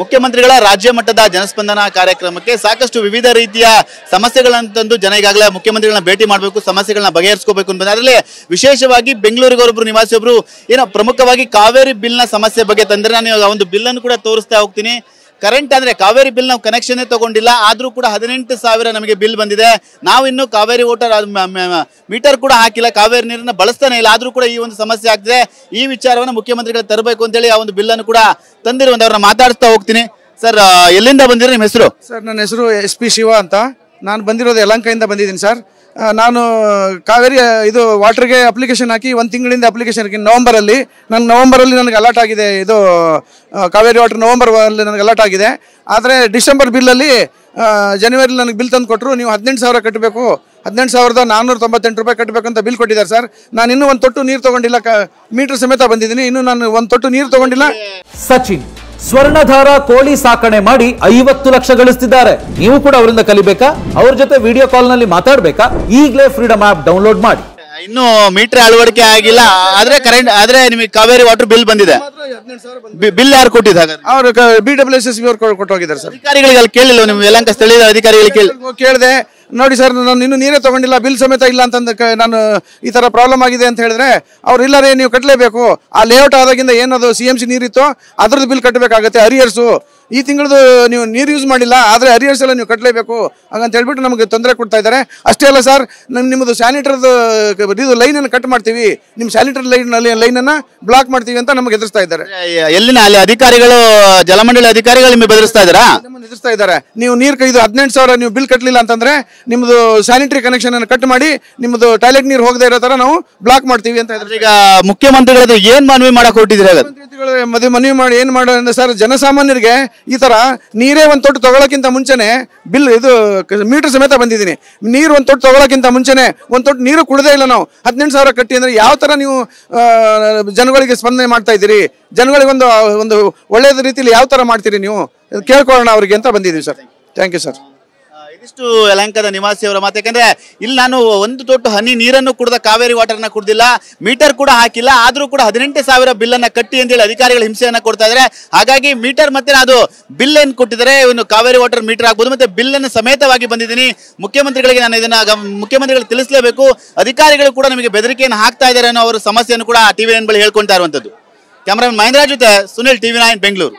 ಮುಖ್ಯಮಂತ್ರಿಗಳ ರಾಜ್ಯ ಮಟ್ಟದ ಜನಸ್ಪಂದನ ಕಾರ್ಯಕ್ರಮಕ್ಕೆ ಸಾಕಷ್ಟು ವಿವಿಧ ರೀತಿಯ ಸಮಸ್ಯೆಗಳನ್ನು ತಂದು ಜನ ಈಗಾಗಲೇ ಮುಖ್ಯಮಂತ್ರಿಗಳನ್ನ ಭೇಟಿ ಮಾಡಬೇಕು, ಸಮಸ್ಯೆಗಳನ್ನ ಬಗೆಹರಿಸಬೇಕು ಅಂತ ಅದರಲ್ಲಿ ವಿಶೇಷವಾಗಿ ಬೆಂಗಳೂರಿಗೆ ಒಬ್ಬರು ನಿವಾಸಿಯೊಬ್ಬರು ಏನೋ ಪ್ರಮುಖವಾಗಿ ಕಾವೇರಿ ಬಿಲ್ನ ಸಮಸ್ಯೆ ಬಗ್ಗೆ ತಂದ್ರೆ ನಾನು ಒಂದು ಬಿಲ್ ಅನ್ನು ಕೂಡ ತೋರಿಸ್ತಾ ಹೋಗ್ತೀನಿ. ಕರೆಂಟ್ ಅಂದ್ರೆ ಕಾವೇರಿ ಬಿಲ್ ನಾವು ಕನೆಕ್ಷನ್ ತಗೊಂಡಿಲ್ಲ, ಆದ್ರೂ ಕೂಡ 18,000 ನಮಗೆ ಬಿಲ್ ಬಂದಿದೆ. ನಾವು ಇನ್ನು ಕಾವೇರಿ ವಾಟರ್ ಮೀಟರ್ ಕೂಡ ಹಾಕಿಲ್ಲ, ಕಾವೇರಿ ನೀರನ್ನ ಬಳಸ್ತಾನೆ ಇಲ್ಲ, ಆದ್ರೂ ಕೂಡ ಈ ಒಂದು ಸಮಸ್ಯೆ ಆಗ್ತಿದೆ. ಈ ವಿಚಾರವನ್ನು ಮುಖ್ಯಮಂತ್ರಿಗಳು ತರಬೇಕು ಅಂತೇಳಿ ಆ ಒಂದು ಬಿಲ್ ಅನ್ನು ಕೂಡ ತಂದಿರುವಂತವ್ರನ್ನ ಮಾತಾಡ್ತಾ ಹೋಗ್ತೀನಿ. ಸರ್, ಎಲ್ಲಿಂದ ಬಂದಿರೋ ನಿಮ್ಮ ಹೆಸರು? ಸರ್, ನನ್ನ ಹೆಸರು SP ಶಿವ ಅಂತ. ನಾನು ಬಂದಿರೋದು ಯಲಹಂಕದಿಂದ ಬಂದಿದ್ದೀನಿ ಸರ್. ನಾನು ಕಾವೇರಿ ಇದು ವಾಟರ್ಗೆ ಅಪ್ಲಿಕೇಶನ್ ಹಾಕಿ 1 ತಿಂಗಳಿಂದ ಅಪ್ಲಿಕೇಶನ್ ಹಾಕಿ ನವಂಬರಲ್ಲಿ ನನಗೆ ಅಲರ್ಟ್ ಆಗಿದೆ. ಇದು ಕಾವೇರಿ ವಾಟರ್ ನವಂಬರಲ್ಲಿ ನನಗೆ ಅಲರ್ಟ್ ಆಗಿದೆ. ಆದರೆ ಡಿಸೆಂಬರ್ ಬಿಲ್ಲಲ್ಲಿ ಜನವರಿಲಿ ನನಗೆ ಬಿಲ್ ತಂದು ಕೊಟ್ಟರು. ನೀವು 18,000 ಕಟ್ಟಬೇಕು, 18,498 ರೂಪಾಯಿ ಕಟ್ಟಬೇಕು ಅಂತ ಬಿಲ್ ಕೊಟ್ಟಿದ್ದಾರೆ ಸರ್. ನಾನು ಇನ್ನೂ ಒಂದು ತೊಟ್ಟು ನೀರು ತೊಗೊಂಡಿಲ್ಲ, ಮೀಟರ್ ಸಮೇತ ಬಂದಿದ್ದೀನಿ. ಇನ್ನೂ ನಾನು ಒಂದು ತೊಟ್ಟು ನೀರು ತೊಗೊಂಡಿಲ್ಲ. ಸಚಿನ್ ಸ್ವರ್ಣಧಾರ ಕೋಳಿ ಸಾಕಣೆ ಮಾಡಿ 50 ಲಕ್ಷ ಗಳಿಸ್ತಿದ್ದಾರೆ. ನೀವು ಕೂಡ ಅವರಿಂದ ಕಲಿಬೇಕಾ? ಅವ್ರ ಜೊತೆ ವಿಡಿಯೋ ಕಾಲ್ ನಲ್ಲಿ ಮಾತಾಡಬೇಕಾ? ಈಗಲೇ ಫ್ರೀಡಮ್ ಆಪ್ ಡೌನ್ಲೋಡ್ ಮಾಡಿ. ಇನ್ನು ಮೀಟರ್ ಅಳವಡಿಕೆ ಆಗಿಲ್ಲ, ಆದ್ರೆ ನಿಮಗೆ ಕಾವೇರಿ ವಾಟರ್ ಬಿಲ್ ಬಂದಿದೆ. ಬಿಲ್ ಯಾರು ಕೊಟ್ಟಿದ್ದಾರೆ? ಅವರು BWSS ಕೊಟ್ಟು ಹೋಗಿದ್ದಾರೆ ಸರ್. ಅಧಿಕಾರಿಗಳಿಗೆ ಅಲ್ಲಿ ಕೇಳಿಲ್ಲ? ನಿಮ್ಮ ಯಲಹಂಕ ಸ್ಥಳೀಯ ಅಧಿಕಾರಿಗಳಿಗೆ ಕೇಳಿದೆ. ನೋಡಿ ಸರ್, ನಾನು ಇನ್ನೂ ನೀರೇ ತಗೊಂಡಿಲ್ಲ, ಬಿಲ್ ಸಮೇತ ಇಲ್ಲ ಅಂತಂದ ನಾನು ಈ ತರ ಪ್ರಾಬ್ಲಮ್ ಆಗಿದೆ ಅಂತ ಹೇಳಿದ್ರೆ ಅವ್ರು ಇಲ್ಲರೇ ನೀವು ಕಟ್ಟಲೇಬೇಕು. ಆ ಲೇಔಟ್ ಆದಾಗಿಂದ ಏನದು CMC ನೀರಿತ್ತು ಅದ್ರದ್ದು ಬಿಲ್ ಕಟ್ಟಬೇಕಾಗತ್ತೆ. ಅರಿಯರ್ಸು ಈ ತಿಂಗಳದು ನೀವು ನೀರು ಯೂಸ್ ಮಾಡಿಲ್ಲ, ಆದರೆ ಅರಿಯರ್ಸ್ ಎಲ್ಲ ನೀವು ಕಟ್ಟಲೇಬೇಕು ಹಾಗಂತ ಹೇಳ್ಬಿಟ್ಟು ನಮಗೆ ತೊಂದರೆ ಕೊಡ್ತಾ ಇದ್ದಾರೆ. ಅಷ್ಟೇ ಅಲ್ಲ ಸರ್, ನಿಮ್ಮದು ಸ್ಯಾನಿಟರ್ದು ಇದು ಲೈನನ್ನು ಕಟ್ ಮಾಡ್ತೀವಿ, ನಿಮ್ಮ ಸ್ಯಾನಿಟರಿ ಲೈನನ್ನು ಬ್ಲಾಕ್ ಮಾಡ್ತೀವಿ ಅಂತ ನಮಗೆ ಎದುರಿಸ್ತಾ ಇದ್ದಾರೆ. ಎಲ್ಲಿನ ಅಲ್ಲಿ ಅಧಿಕಾರಿಗಳು, ಜಲಮಂಡಳಿ ಅಧಿಕಾರಿಗಳು ನಿಮಗೆ ಬೆದರಿಸ್ತಾ ಇದ್ದಾರಾ? ಎದುರಿಸ್ತಾ ಇದ್ದಾರೆ. ನೀವು ನೀರು ಇದು 18,000 ನೀವು ಬಿಲ್ ಕಟ್ಟಲಿಲ್ಲ ಅಂತಂದ್ರೆ ನಿಮ್ಮದು ಸ್ಯಾನಿಟರಿ ಕನೆಕ್ಷನ್ ಅನ್ನು ಕಟ್ ಮಾಡಿ ನಿಮ್ಮದು ಟಾಯ್ಲೆಟ್ ನೀರು ಹೋಗದೆ ಇರೋ ತರ ನಾವು ಬ್ಲಾಕ್ ಮಾಡ್ತೀವಿ ಅಂತ. ಈಗ ಮುಖ್ಯಮಂತ್ರಿಗಳು ಏನ್ ಮನವಿ ಮಾಡಕ್ ಹೊರಟಿದ್ರೆ ಮನವಿ ಮಾಡಿ ಏನ್ ಮಾಡೋ ಅಂದ್ರೆ ಸರ್, ಜನಸಾಮಾನ್ಯರಿಗೆ ಈ ತರ ನೀರೇ ಒಂದು ತೊಟ್ಟು ತಗೊಳ್ಳೋಕ್ಕಿಂತ ಮುಂಚೆನೆ ಬಿಲ್ ಇದು ಮೀಟರ್ ಸಮೇತ ಬಂದಿದ್ದೀನಿ. ನೀರು ಒಂದು ತೊಟ್ಟು ತಗೊಳ್ಳೋಕ್ಕಿಂತ ಮುಂಚೆನೆ ಒಂದು ತೊಟ್ಟು ನೀರು ಕುಡದೇ ಇಲ್ಲ ನಾವು 18,000 ಕಟ್ಟಿ ಅಂದ್ರೆ ಯಾವ ತರ ನೀವು ಜನಗಳಿಗೆ ಸ್ಪಂದನೆ ಮಾಡ್ತಾ ಇದ್ದೀರಿ? ಜನಗಳಿಗೆ ಒಂದು ಒಳ್ಳೆಯ ರೀತಿಯಲ್ಲಿ ಯಾವ ತರ ಮಾಡ್ತೀರಿ ನೀವು ಕೇಳ್ಕೊಳ್ಳೋಣ ಅವರಿಗೆ ಅಂತ ಬಂದಿದ್ದೀವಿ ಸರ್. Thank you sir. ಇದಿಷ್ಟು ಯಲಹಂಕದ ನಿವಾಸಿಯವರ ಮಾತು. ಯಾಕಂದ್ರೆ ಇಲ್ಲಿ ನಾನು ಒಂದು ತೊಟ್ಟು ಹನಿ ನೀರನ್ನು ಕುಡ್ದ ಕಾವೇರಿ ವಾಟರ್ನ ಕುಡ್ದಿಲ್ಲ, ಮೀಟರ್ ಕೂಡ ಹಾಕಿಲ್ಲ, ಆದ್ರೂ ಕೂಡ 18,000 ಬಿಲ್ ಅನ್ನ ಕಟ್ಟಿ ಅಂತೇಳಿ ಅಧಿಕಾರಿಗಳು ಹಿಂಸೆಯನ್ನ ಕೊಡ್ತಾ ಇದ್ದಾರೆ. ಹಾಗಾಗಿ ಮೀಟರ್ ಮತ್ತೆ ಅದು ಬಿಲ್ ಏನ್ ಕೊಟ್ಟಿದ್ದಾರೆ, ಇನ್ನು ಕಾವೇರಿ ವಾಟರ್ ಮೀಟರ್ ಆಗ್ಬೋದು ಮತ್ತೆ ಬಿಲ್ ಅನ್ನು ಸಮೇತವಾಗಿ ಬಂದಿದ್ದೀನಿ. ಮುಖ್ಯಮಂತ್ರಿಗಳಿಗೆ ನಾನು ಇದನ್ನ ಮುಖ್ಯಮಂತ್ರಿಗಳು ತಿಳಿಸಲೇಬೇಕು. ಅಧಿಕಾರಿಗಳು ಕೂಡ ನಮಗೆ ಬೆದರಿಕೆಯನ್ನು ಹಾಕ್ತಾ ಇದ್ದಾರೆ ಅನ್ನೋ ಅವರ ಸಮಸ್ಯೆಯನ್ನು ಕೂಡ TV9 ಬಳಿ ಹೇಳ್ಕೊಂತಾ ಇರುವಂತದ್ದು. ಕ್ಯಾಮರಾಮನ್ ಮಹೇಂದ್ರ ಜೊತೆ ಸುನಿಲ್, TV9 ಬೆಂಗಳೂರು.